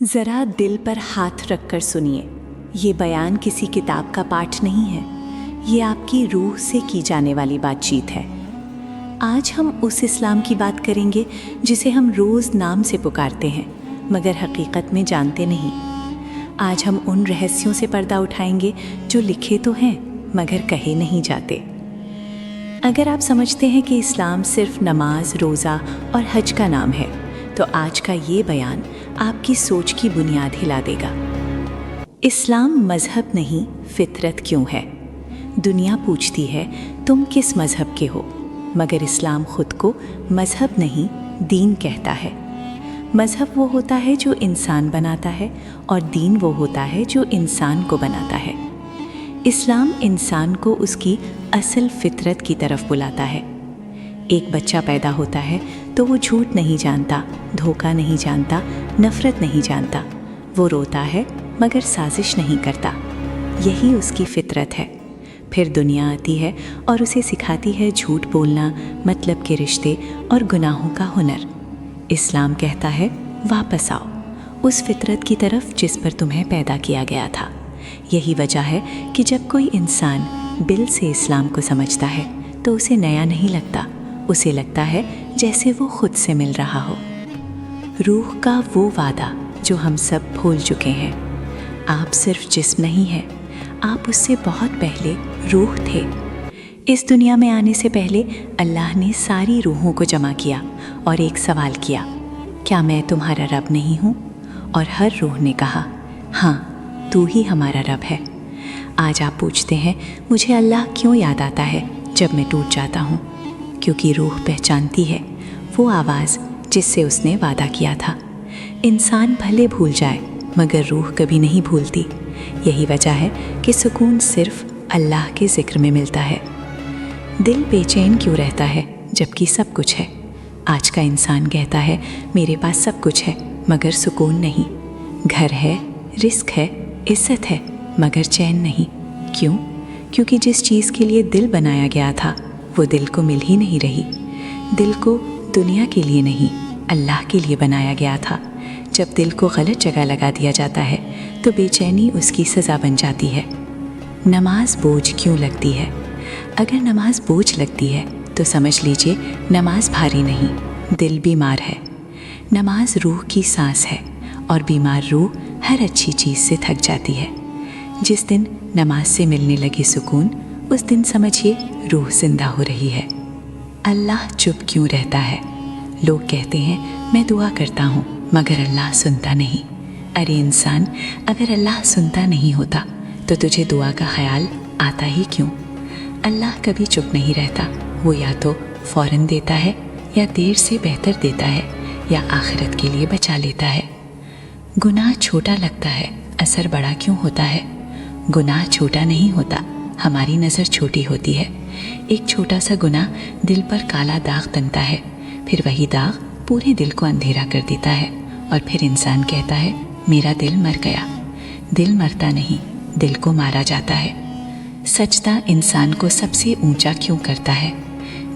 ذرا دل پر ہاتھ رکھ کر سنیے، یہ بیان کسی کتاب کا پاٹھ نہیں ہے، یہ آپ کی روح سے کی جانے والی بات چیت ہے۔ آج ہم اس اسلام کی بات کریں گے جسے ہم روز نام سے پکارتے ہیں مگر حقیقت میں جانتے نہیں۔ آج ہم ان رہسیوں سے پردہ اٹھائیں گے جو لکھے تو ہیں مگر کہے نہیں جاتے۔ اگر آپ سمجھتے ہیں کہ اسلام صرف نماز، روزہ اور حج کا نام ہے تو آج کا یہ بیان آپ کی سوچ کی بنیاد ہلا دے گا۔ اسلام مذہب نہیں، فطرت کیوں ہے؟ دنیا پوچھتی ہے تم کس مذہب کے ہو، مگر اسلام خود کو مذہب نہیں دین کہتا ہے۔ مذہب وہ ہوتا ہے جو انسان بناتا ہے اور دین وہ ہوتا ہے جو انسان کو بناتا ہے۔ اسلام انسان کو اس کی اصل فطرت کی طرف بلاتا ہے۔ ایک بچہ پیدا ہوتا ہے تو وہ جھوٹ نہیں جانتا، دھوکہ نہیں جانتا، نفرت نہیں جانتا۔ وہ روتا ہے مگر سازش نہیں کرتا، یہی اس کی فطرت ہے۔ پھر دنیا آتی ہے اور اسے سکھاتی ہے جھوٹ بولنا، مطلب کے رشتے اور گناہوں کا ہنر۔ اسلام کہتا ہے واپس آؤ اس فطرت کی طرف جس پر تمہیں پیدا کیا گیا تھا۔ یہی وجہ ہے کہ جب کوئی انسان دل سے اسلام کو سمجھتا ہے تو اسے نیا نہیں لگتا، اسے لگتا ہے جیسے وہ خود سے مل رہا ہو۔ روح کا وہ وعدہ جو ہم سب بھول چکے ہیں۔ آپ صرف جسم نہیں ہیں، آپ اس سے بہت پہلے روح تھے۔ اس دنیا میں آنے سے پہلے اللہ نے ساری روحوں کو جمع کیا اور ایک سوال کیا، کیا میں تمہارا رب نہیں ہوں؟ اور ہر روح نے کہا ہاں، تو ہی ہمارا رب ہے۔ آج آپ پوچھتے ہیں مجھے اللہ کیوں یاد آتا ہے جب میں ٹوٹ جاتا ہوں؟ کیونکہ روح پہچانتی ہے وہ آواز جس سے اس نے وعدہ کیا تھا۔ انسان بھلے بھول جائے مگر روح کبھی نہیں بھولتی۔ یہی وجہ ہے کہ سکون صرف اللہ کے ذکر میں ملتا ہے۔ دل بے چین کیوں رہتا ہے جبکہ سب کچھ ہے؟ آج کا انسان کہتا ہے میرے پاس سب کچھ ہے مگر سکون نہیں۔ گھر ہے، رزق ہے، عزت ہے مگر چین نہیں۔ کیوں؟ کیونکہ جس چیز کے لیے دل بنایا گیا تھا وہ دل کو مل ہی نہیں رہی۔ دل کو دنیا کے لیے نہیں، اللہ کے لیے بنایا گیا تھا۔ جب دل کو غلط جگہ لگا دیا جاتا ہے تو بے چینی اس کی سزا بن جاتی ہے۔ نماز بوجھ کیوں لگتی ہے؟ اگر نماز بوجھ لگتی ہے تو سمجھ لیجئے نماز بھاری نہیں، دل بیمار ہے۔ نماز روح کی سانس ہے اور بیمار روح ہر اچھی چیز سے تھک جاتی ہے۔ جس دن نماز سے ملنے لگے سکون، اس دن سمجھیے روح زندہ ہو رہی ہے۔ اللہ چپ کیوں رہتا ہے؟ لوگ کہتے ہیں میں دعا کرتا ہوں مگر اللہ سنتا نہیں۔ ارے انسان، اگر اللہ سنتا نہیں ہوتا تو تجھے دعا کا خیال آتا ہی کیوں؟ اللہ کبھی چپ نہیں رہتا، وہ یا تو فوراً دیتا ہے یا دیر سے بہتر دیتا ہے یا آخرت کے لیے بچا لیتا ہے۔ گناہ چھوٹا لگتا ہے، اثر بڑا کیوں ہوتا ہے؟ گناہ چھوٹا نہیں ہوتا، ہماری نظر چھوٹی ہوتی ہے۔ ایک چھوٹا سا گناہ دل پر کالا داغ تنتا ہے، پھر وہی داغ پورے دل کو اندھیرا کر دیتا ہے اور پھر انسان کہتا ہے میرا دل مر گیا۔ دل مرتا نہیں، دل کو مارا جاتا ہے۔ سجدہ انسان کو سب سے اونچا کیوں کرتا ہے؟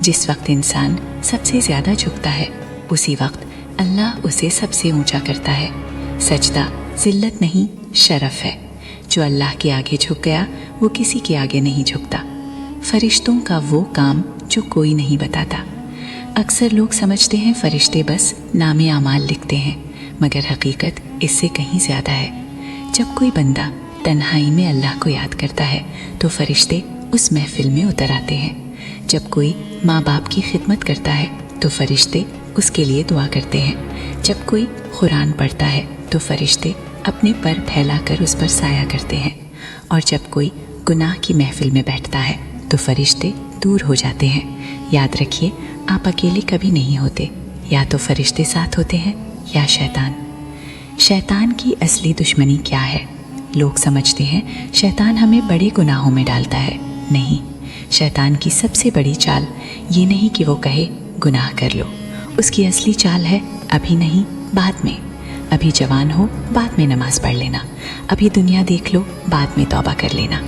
جس وقت انسان سب سے زیادہ جھکتا ہے اسی وقت اللہ اسے سب سے اونچا کرتا ہے۔ سجدہ ذلت نہیں، شرف ہے۔ جو اللہ کے آگے جھک گیا وہ کسی کے آگے نہیں جھکتا۔ فرشتوں کا وہ کام جو کوئی نہیں بتاتا۔ اکثر لوگ سمجھتے ہیں فرشتے بس نام اعمال لکھتے ہیں، مگر حقیقت اس سے کہیں زیادہ ہے۔ جب کوئی بندہ تنہائی میں اللہ کو یاد کرتا ہے تو فرشتے اس محفل میں اتر آتے ہیں۔ جب کوئی ماں باپ کی خدمت کرتا ہے تو فرشتے اس کے لیے دعا کرتے ہیں۔ جب کوئی قرآن پڑھتا ہے تو فرشتے اپنے پر پھیلا کر اس پر سایہ کرتے ہیں، اور جب کوئی گناہ کی محفل میں بیٹھتا ہے تو فرشتے دور ہو جاتے ہیں۔ یاد رکھیے آپ اکیلے کبھی نہیں ہوتے، یا تو فرشتے ساتھ ہوتے ہیں یا شیطان۔ شیطان کی اصلی دشمنی کیا ہے؟ لوگ سمجھتے ہیں شیطان ہمیں بڑے گناہوں میں ڈالتا ہے۔ نہیں، شیطان کی سب سے بڑی چال یہ نہیں کہ وہ کہے گناہ کر لو۔ اس کی اصلی چال ہے ابھی نہیں، بعد میں۔ ابھی جوان ہو، بعد میں نماز پڑھ لینا۔ ابھی دنیا دیکھ لو، بعد میں توبہ کر لینا۔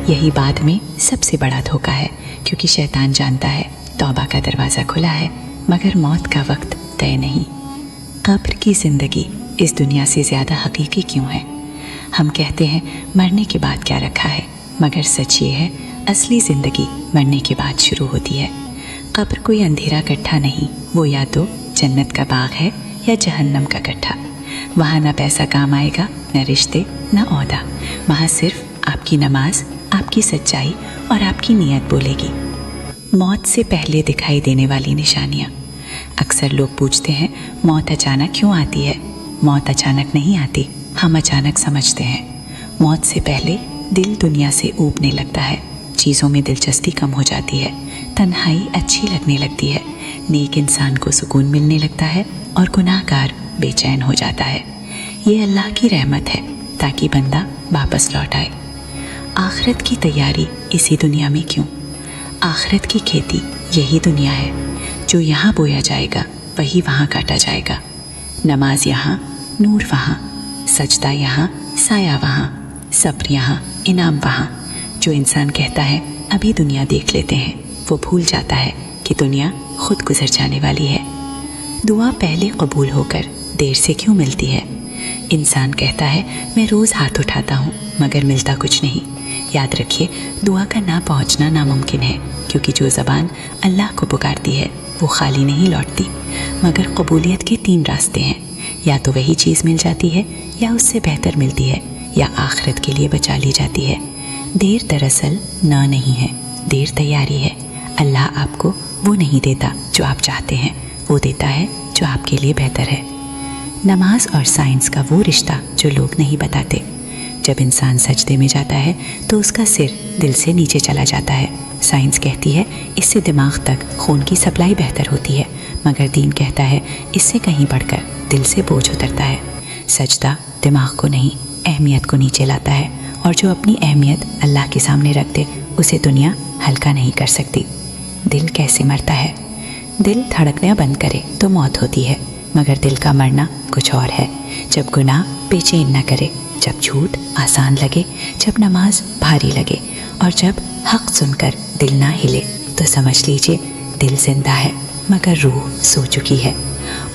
یہی بعد میں سب سے بڑا دھوکہ ہے، کیونکہ شیطان جانتا ہے توبہ کا دروازہ کھلا ہے مگر موت کا وقت طے نہیں۔ قبر کی زندگی इस दुनिया से ज़्यादा हकीकी क्यों है? हम कहते हैं मरने के बाद क्या रखा है, मगर सच ये है असली ज़िंदगी मरने के बाद शुरू होती है। कब्र कोई अंधेरा गड्ढा नहीं, वो या तो जन्नत का बाग है या जहन्नम का गड्ढा। वहाँ न पैसा काम आएगा, न रिश्ते, न ओहदा। वहाँ सिर्फ आपकी नमाज, आपकी सच्चाई और आपकी नीयत बोलेगी। मौत से पहले दिखाई देने वाली निशानियाँ। अक्सर लोग पूछते हैं मौत अचानक क्यों आती है? मौत अचानक नहीं आती, हम अचानक समझते हैं। मौत से पहले दिल दुनिया से ऊबने लगता है, चीज़ों में दिलचस्पी कम हो जाती है, तन्हाई अच्छी लगने लगती है, नेक इंसान को सुकून मिलने लगता है और गुनाहगार बेचैन हो जाता है। ये अल्लाह की रहमत है ताकि बंदा वापस लौट आए। आखिरत की तैयारी इसी दुनिया में क्यों? आखिरत की खेती यही दुनिया है। जो यहाँ बोया जाएगा वही वहाँ काटा जाएगा। नमाज यहाँ, नूर वहाँ, सजदा यहाँ, साया वहाँ, सब्र यहाँ, इनाम वहाँ। जो इंसान कहता है अभी दुनिया देख लेते हैं, वो भूल जाता है कि दुनिया खुद गुजर जाने वाली है। दुआ पहले कबूल होकर देर से क्यों मिलती है? इंसान कहता है मैं रोज़ हाथ उठाता हूँ मगर मिलता कुछ नहीं। याद रखिए, दुआ का ना पहुँचना नामुमकिन है, क्योंकि जो ज़बान अल्लाह को पुकारती है वो खाली नहीं लौटती। मगर कबूलियत के 3 रास्ते हैं, या तो वही चीज़ मिल जाती है, या उससे बेहतर मिलती है, या आखिरत के लिए बचा ली जाती है। देर दरअसल ना नहीं है, देर तैयारी है। अल्लाह आपको वो नहीं देता जो आप चाहते हैं, वो देता है जो आपके लिए बेहतर है। नमाज और साइंस का वो रिश्ता जो लोग नहीं बताते। जब इंसान सजदे में जाता है तो उसका सिर दिल से नीचे चला जाता है। साइंस कहती है इससे दिमाग तक खून की सप्लाई बेहतर होती है, मगर दीन कहता है इससे कहीं बढ़कर दिल से बोझ उतरता है। सजदा दिमाग को नहीं, अहमियत को नीचे लाता है, और जो अपनी अहमियत अल्लाह के सामने रख दे उसे दुनिया हल्का नहीं कर सकती। दिल कैसे मरता है? दिल धड़कना बंद करे तो मौत होती है, मगर दिल का मरना कुछ और है। जब गुनाह बेचैन न करे, जब झूठ आसान लगे, जब नमाज भारी लगे, और जब हक सुनकर दिल ना हिले, तो समझ लीजिए दिल जिंदा है मगर रूह सो चुकी है।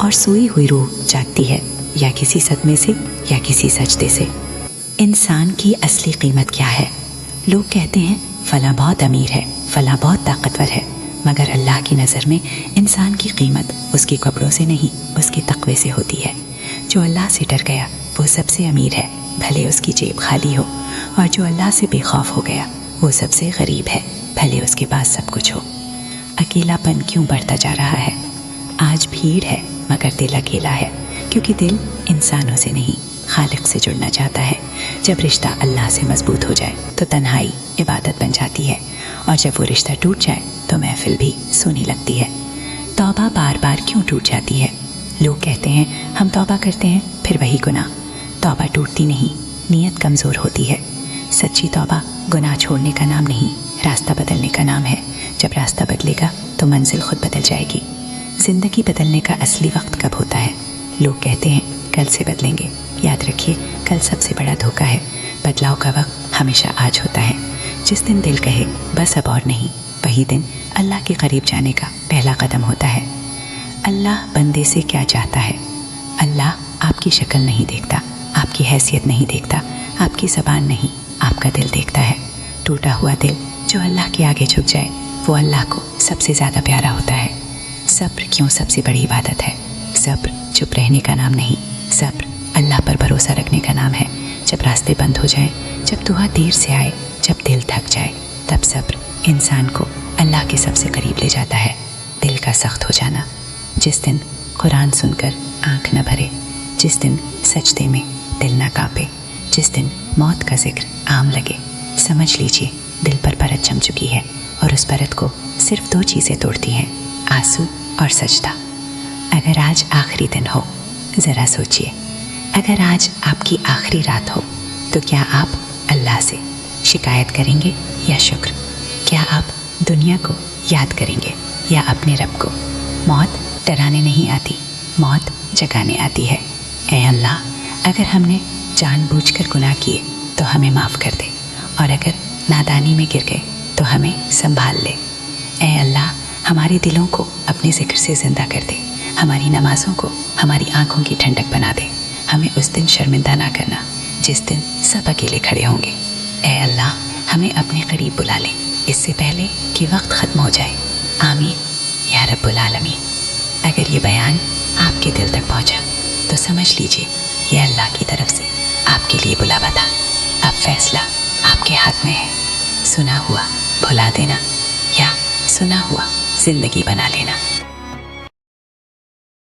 और सोई हुई रूह जागती है, या किसी सदमे से या किसी सजदे से। इंसान की असली कीमत क्या है? लोग कहते हैं फला बहुत अमीर है, फला बहुत ताकतवर है, मगर अल्लाह की नज़र में इंसान की कीमत उसके कपड़ों से नहीं, उसके तक़वे से होती है। जो अल्लाह से डर गया वो सबसे अमीर है, भले उसकी जेब खाली हो। और जो अल्लाह से बेखौफ हो गया वो सबसे गरीब है, भले उसके पास सब कुछ हो। अकेलापन क्यों बढ़ता जा रहा है? आज भीड़ है मगर दिल अकेला है, क्योंकि दिल इंसानों से नहीं खालिक से जुड़ना चाहता है। जब रिश्ता अल्लाह से मजबूत हो जाए तो तन्हाई इबादत बन जाती है, और जब वो रिश्ता टूट जाए तो महफिल भी सूनी लगती है। तौबा बार बार क्यों टूट जाती है? लोग कहते हैं हम तौबा करते हैं फिर वही गुनाह। तौबा टूटती नहीं, नीयत कमज़ोर होती है। सच्ची तौबा गुनाह छोड़ने का नाम नहीं, रास्ता बदलने का नाम है। जब रास्ता बदलेगा तो मंजिल खुद बदल जाएगी। ज़िंदगी बदलने का असली वक्त कब होता है? लोग कहते हैं कल से बदलेंगे। याद रखिए, कल सबसे बड़ा धोखा है। बदलाव का वक्त हमेशा आज होता है। जिस दिन दिल कहे बस अब और नहीं, वही दिन अल्लाह के करीब जाने का पहला कदम होता है। अल्लाह बंदे से क्या चाहता है? अल्लाह आपकी शक्ल नहीं देखता, आपकी हैसियत नहीं देखता, आपकी ज़बान नहीं, आपका दिल देखता है। टूटा हुआ दिल जो अल्लाह के आगे झुक जाए वो अल्लाह को सबसे ज़्यादा प्यारा होता है। सब्र क्यों सबसे बड़ी इबादत है? सब्र चुप रहने का नाम नहीं, सब्र अल्लाह पर भरोसा रखने का नाम है। जब रास्ते बंद हो जाए, जब दुआ देर से आए, जब दिल थक जाए, तब सब्र इंसान को अल्लाह के सबसे करीब ले जाता है। दिल का सख्त हो जाना, जिस दिन कुरान सुनकर आँख न भरे, जिस दिन सजदे में दिल न कांपे, जिस दिन मौत का जिक्र आम लगे, समझ लीजिए दिल पर परत जम चुकी है, और उस परत को सिर्फ 2 चीज़ें तोड़ती हैं, आंसू और सजदा। अगर आज आखिरी दिन हो, ज़रा सोचिए, अगर आज आपकी आखिरी रात हो तो क्या आप अल्लाह से शिकायत करेंगे या शुक्र? क्या आप दुनिया को याद करेंगे या अपने रब को? मौत डराने नहीं आती, मौत जगाने आती है। ऐ अल्लाह, अगर हमने जानबूझकर गुनाह किए तो हमें माफ़ कर दे, और अगर नादानी में गिर गए तो हमें संभाल ले। ऐ अल्लाह, हमारे दिलों को अपने ज़िक्र से ज़िंदा कर दे, हमारी नमाज़ों को हमारी आँखों की ठंडक बना दे, ہمیں اس دن شرمندہ نہ کرنا جس دن سب اکیلے کھڑے ہوں گے۔ اے اللہ ہمیں اپنے قریب بلا لے اس سے پہلے کہ وقت ختم ہو جائے، آمین یا رب العالمین۔ اگر یہ بیان آپ کے دل تک پہنچا تو سمجھ لیجئے یہ اللہ کی طرف سے آپ کے لیے بلاوا تھا۔ اب فیصلہ آپ کے ہاتھ میں ہے، سنا ہوا بھلا دینا یا سنا ہوا زندگی بنا لینا۔